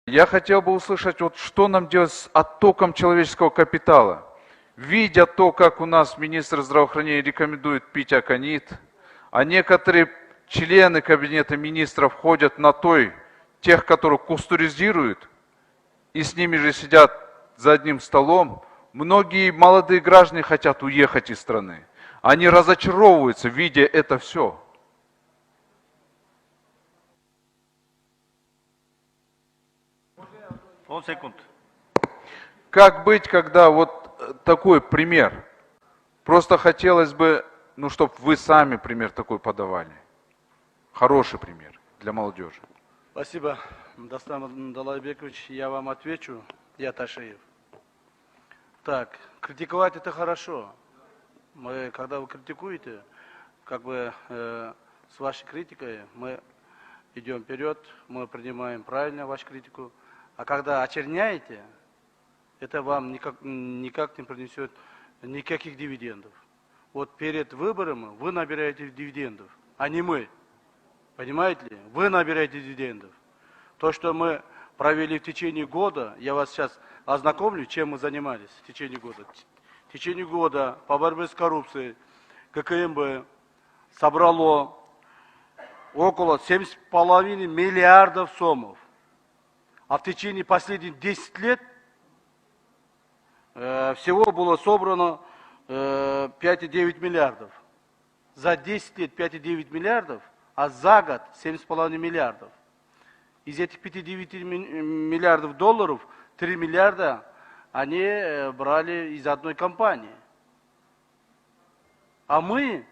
Я хотел бы услышать, вот что нам делать с оттоком человеческого капитала. Видя то, как у нас министр здравоохранения рекомендует пить аконит, а некоторые члены кабинета министров ходят на тех, которых кустуризируют, и с ними же сидят за одним столом, многие молодые граждане хотят уехать из страны. Они разочаровываются, видя это все. Он секунд. Как быть, когда вот такой пример? Просто хотелось бы, чтобы вы сами пример такой подавали. Хороший пример для молодежи. Спасибо, Дастан Далайбекович. Я вам отвечу. Я Ташиев. Так, критиковать это хорошо. Когда вы критикуете, с вашей критикой мы идем вперед, мы принимаем правильно вашу критику. А когда очерняете, это вам никак не принесет никаких дивидендов. Вот перед выборами вы набираете дивидендов, а не мы. Понимаете ли? Вы набираете дивидендов. То, что мы провели в течение года, я вас сейчас ознакомлю, чем мы занимались в течение года. В течение года по борьбе с коррупцией ГКМБ собрало около 7,5 миллиардов сомов. А в течение последних 10 лет всего было собрано 5,9 миллиардов. За 10 лет 5,9 миллиардов, а за год 7,5 миллиардов. Из этих 5,9 миллиардов долларов 3 миллиарда они брали из одной компании. А мы,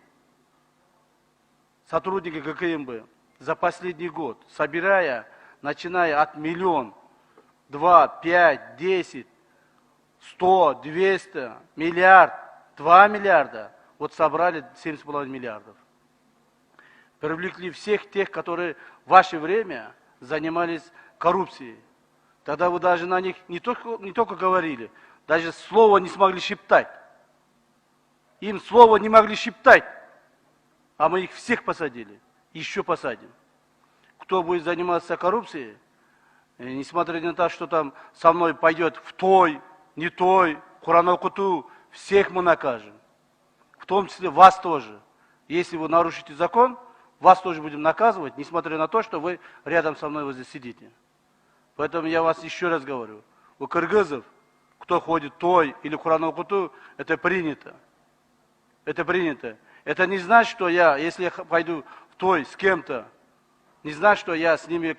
сотрудники ГКМБ, за последний год, собирая, начиная от 1 миллион, 2, 5, 10, 100, 200, миллиард, 2 миллиарда, вот собрали 7,5 миллиардов. Привлекли всех тех, которые в ваше время занимались коррупцией. Тогда вы даже на них не только говорили, даже слова не смогли шептать. Им слова не могли шептать, а мы их всех посадили, еще посадим. Кто будет заниматься коррупцией, несмотря на то, что там со мной пойдет в той, не той, Куран-Окуту, всех мы накажем. В том числе вас тоже. Если вы нарушите закон, вас тоже будем наказывать, несмотря на то, что вы рядом со мной возле сидите. Поэтому я вас еще раз говорю. У кыргызов, кто ходит той или Куран-Окуту, это принято. Это принято. Это не значит, что если я пойду в той с кем-то, не значит, что я с ними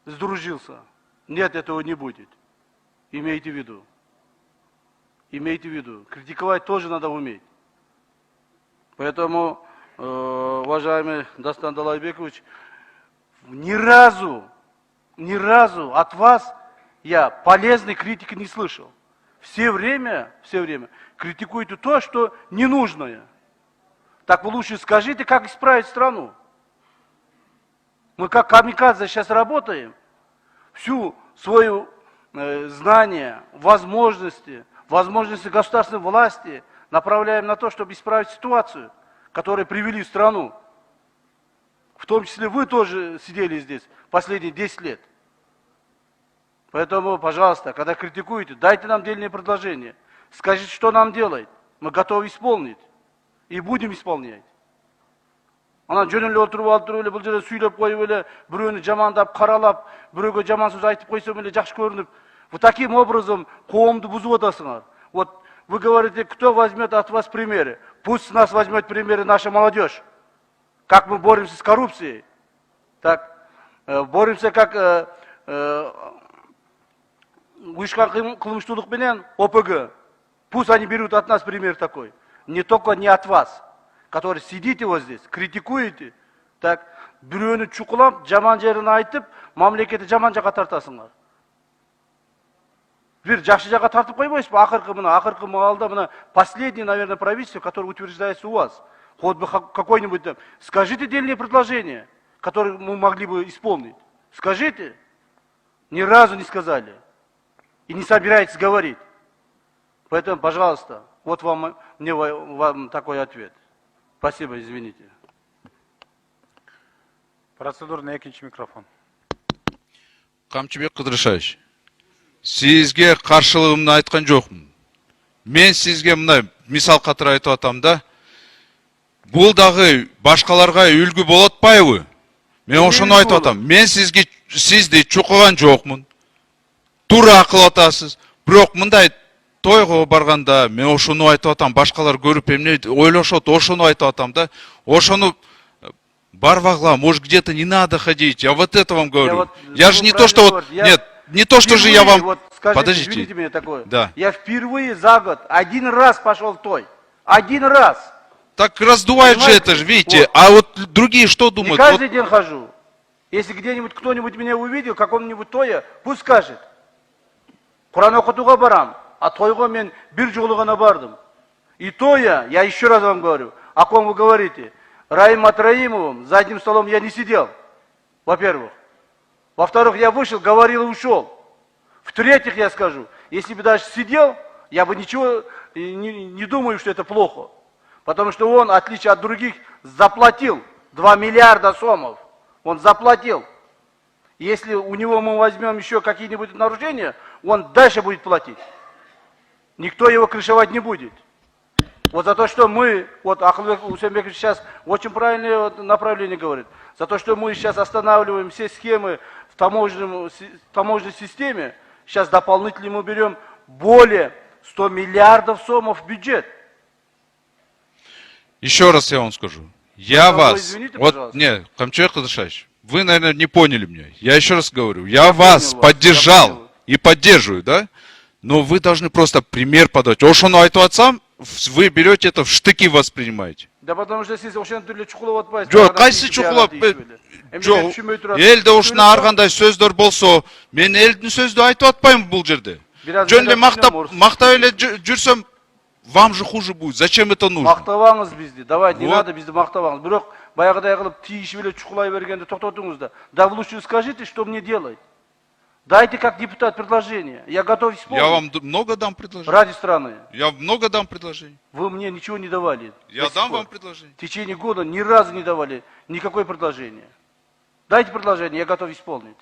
сдружился. Нет, этого не будет. Имейте в виду. Имейте в виду. Критиковать тоже надо уметь. Поэтому, уважаемый Дастан Далайбекович, ни разу от вас я полезной критики не слышал. Все время критикуете то, что ненужное. Так вы лучше скажите, как исправить страну. Мы как камикадзе сейчас работаем, всю свою знание, возможности государственной власти направляем на то, чтобы исправить ситуацию, которую привели в страну. В том числе вы тоже сидели здесь последние 10 лет. Поэтому, пожалуйста, когда критикуете, дайте нам дельные предложения. Скажите, что нам делать. Мы готовы исполнить. И будем исполнять. Ана жөнөлө отуруп алып туруп эле бул жерде сүйлөп коюп эле бирөөнү жамандап каралап бирөөгө жаман сөз айтып койсом эле жакшы көрүнүп вот таким образом коомду бузуп атасыңар. Вот вы говорите, кто возьмет от вас примеры? Пусть с нас возьмет примеры наша молодежь. Как мы боремся с коррупцией. Так, боремся как уюшкан кылмыштуулук менен ОПГ. Пусть они берут от нас пример такой. Не только не от вас, которые сидите вот здесь, критикуете, так, бирөөнү чукулап, жаман жерин айтып, мамлекетти жаман жака тартасыңар. Бир жакшы жака тартып койбойсузбу? Акыркы маалда мына последнее, наверное, правительство, которое утверждается у вас. Хоть бы какой-нибудь там. Скажите дельные предложения, которые мы могли бы исполнить. Скажите. Ни разу не сказали. И не собираетесь говорить. Поэтому, пожалуйста, вот вам такой ответ. Спасибо, извините. Процедурный экинчи микрофон. Камчыбек Кыдырышевич, сизге каршылыгымды айткан жокмун. Мен сизге мына мисал катары айтып атам да. Бул дагы башкаларга үлгү болот атпайбы? Мен ошону айтып атам. Мен сизди чукуган жокмун. Туура кылып атасыз. Бирок мындай тойго барганда мен ошону айтып атам. Башкалар көрүп эмне ойлошот, ошону айтып атам да. Ошону барбагла, может где-то не надо ходить. Я вот это вам говорю. Я же не то, что вот... Нет, не то, что же я вам... Вот скажите, Подождите. извините меня такое. Да. Я впервые за год один раз пошел в той. Один раз. Так раздувает же Понимаете? это же, видите. Вот. А вот другие что Не думают? каждый день хожу. Если где-нибудь кто-нибудь меня увидел, каком-нибудь тое, пусть скажет. Куран окутуга барам, а тойго мен бир жолу гана бардым. И то я еще раз вам говорю, о ком вы говорите. Раим Атраимовым за одним столом я не сидел, во-первых. Во-вторых, я вышел, говорил и ушел. В-третьих, я скажу, если бы даже сидел, я бы ничего не думаю, что это плохо. Потому что он, в отличие от других, заплатил 2 миллиарда сомов. Он заплатил. Если у него мы возьмем еще какие-нибудь нарушения, он дальше будет платить. Никто его крышевать не будет. Вот за то, что мы, вот Ахлыбек Усенбекович сейчас очень правильное направление говорит, за то, что мы сейчас останавливаем все схемы в таможенной системе, сейчас дополнительно мы берем более 100 миллиардов сомов в бюджет. Еще раз я вам скажу. Я Вы вас... извините, Вот, пожалуйста. не, Камчыбек Кыдырышевич, вы, наверное, не поняли меня. Я еще раз говорю. Я Я вас понял вас, поддержал я понял. и поддерживаю, да? Но вы должны просто пример подать. Ошону айтып атсам, вы берете это в штыки воспринимаете. Да потому что сіз ошен түрлі чукулап атпайсыз. Жок, кайсы чукулап? Жок, элде ушуна ар кандай сөздөр болсо, мен элдин сөздү айтып атпайм бул жерде. Жөн эле мактап эле жүрсөм, вам же хуже будет. Зачем это нужно? Мақтабаңыз бізді. Давай, не Вот. надо бізді мақтабаңыз. Бирок баяғыдай қылып тиішіп эле чукулай бергенде тоқтатыңыз да. Да вы лучше скажите, что мне делать. Дайте как депутат предложение. Я готов исполнить. Я вам много дам предложений. Ради страны. Я много дам предложений. Вы мне ничего не давали. Я до сих дам пор. вам предложение. В течение года ни разу не давали никакое предложение. Дайте предложение, я готов исполнить.